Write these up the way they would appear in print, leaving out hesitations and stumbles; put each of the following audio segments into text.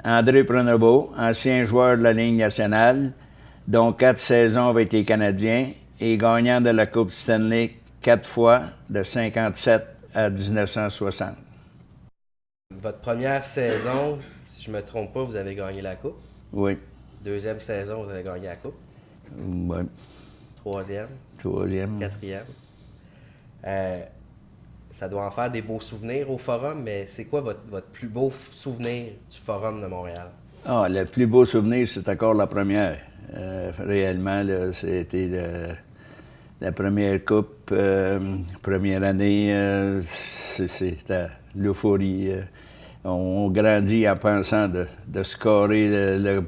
André Pronovo, ancien joueur de la Ligue nationale, dont 4 saisons avec les Canadiens et gagnant de la Coupe Stanley 4 fois, de 57 à 1960. Votre première saison, si je ne me trompe pas, vous avez gagné la Coupe. Oui. Deuxième saison, vous avez gagné la Coupe. Oui. Troisième. Troisième. Quatrième. Ça doit en faire des beaux souvenirs au Forum, mais c'est quoi votre plus beau souvenir du Forum de Montréal? Ah, le plus beau souvenir, c'est encore la première. Réellement, c'était la première coupe, première année, c'était l'euphorie. On grandit en pensant de scorer le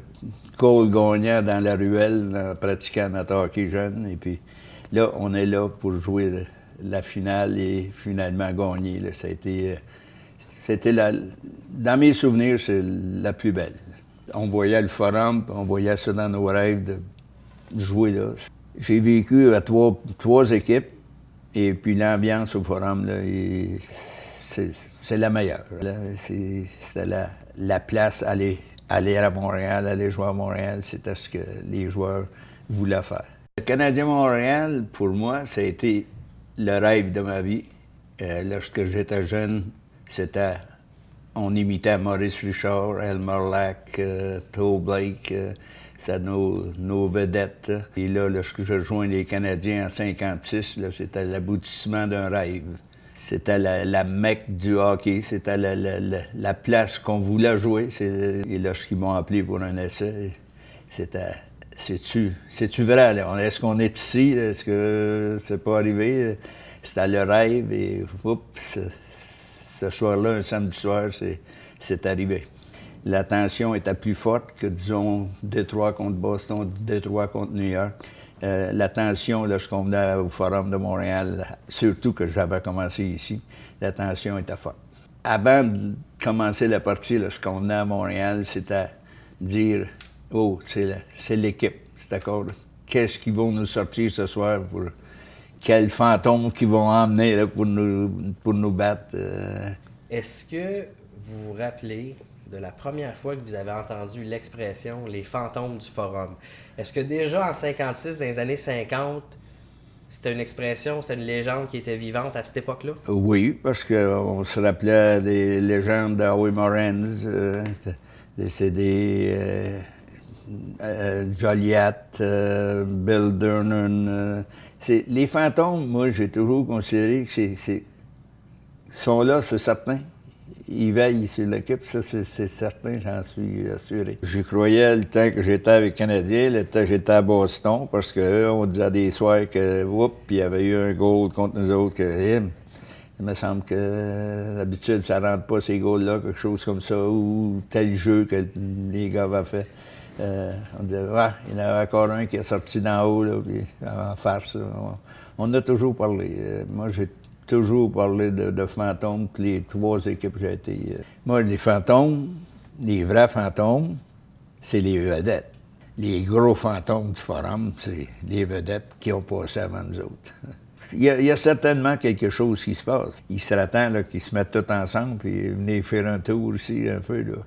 goal gagnant dans la ruelle, en pratiquant notre hockey jeune. Et puis là, on est là pour jouer la finale et finalement gagner. Là. C'était dans mes souvenirs, c'est la plus belle. On voyait le Forum, on voyait ça dans nos rêves de jouer là. J'ai vécu à trois équipes, et puis l'ambiance au Forum, là, c'est la meilleure. C'était la place aller à Montréal, aller jouer à Montréal, c'était ce que les joueurs voulaient faire. Le Canadien Montréal, pour moi, ça a été le rêve de ma vie. Lorsque j'étais jeune, on imitait Maurice Richard, Elmer Lack, Toe Blake, c'était nos vedettes. Et là, lorsque je rejoins les Canadiens en 56, là, c'était l'aboutissement d'un rêve. C'était la mecque du hockey, c'était la place qu'on voulait jouer. Et lorsqu'ils m'ont appelé pour un essai, c'était... C'est-tu vrai, là? Est-ce qu'on est ici? Est-ce que c'est pas arrivé? C'était le rêve et oups, ce soir-là, un samedi soir, c'est arrivé. La tension était plus forte que, disons, Détroit contre Boston, Détroit contre New York. La tension, lorsqu'on venait au Forum de Montréal, surtout que j'avais commencé ici, la tension était forte. Avant de commencer la partie, lorsqu'on venait à Montréal, c'était dire... Oh, c'est l'équipe, c'est d'accord. Qu'est-ce qu'ils vont nous sortir ce soir pour quels fantômes qu'ils vont emmener là, pour nous battre? Est-ce que vous vous rappelez de la première fois que vous avez entendu l'expression « les fantômes du Forum ». Est-ce que déjà en 56, dans les années 50, c'était une expression, c'était une légende qui était vivante à cette époque-là? Oui, parce qu'on se rappelait des légendes d'Howie Morenz, décédé, Joliette, Bill Durnan. Les fantômes, moi, j'ai toujours considéré que sont là, c'est certain. Ils veillent sur l'équipe, ça, c'est certain, j'en suis assuré. J'y croyais le temps que j'étais avec les Canadiens, le temps que j'étais à Boston, parce qu'on disait des soirs que, oups, il y avait eu un goal contre nous autres, il me semble que d'habitude, ça ne rentre pas ces goals-là, quelque chose comme ça, ou tel jeu que les gars avaient fait. On disait, il y en avait encore un qui est sorti d'en haut, là, puis en farce. On a toujours parlé. Moi, j'ai toujours parlé de fantômes, que les trois équipes j'ai été. Moi, les fantômes, les vrais fantômes, c'est les vedettes. Les gros fantômes du Forum, c'est les vedettes qui ont passé avant nous autres. Il y a certainement quelque chose qui se passe. Il serait temps qu'ils se mettent tous ensemble et venir faire un tour ici un peu, là.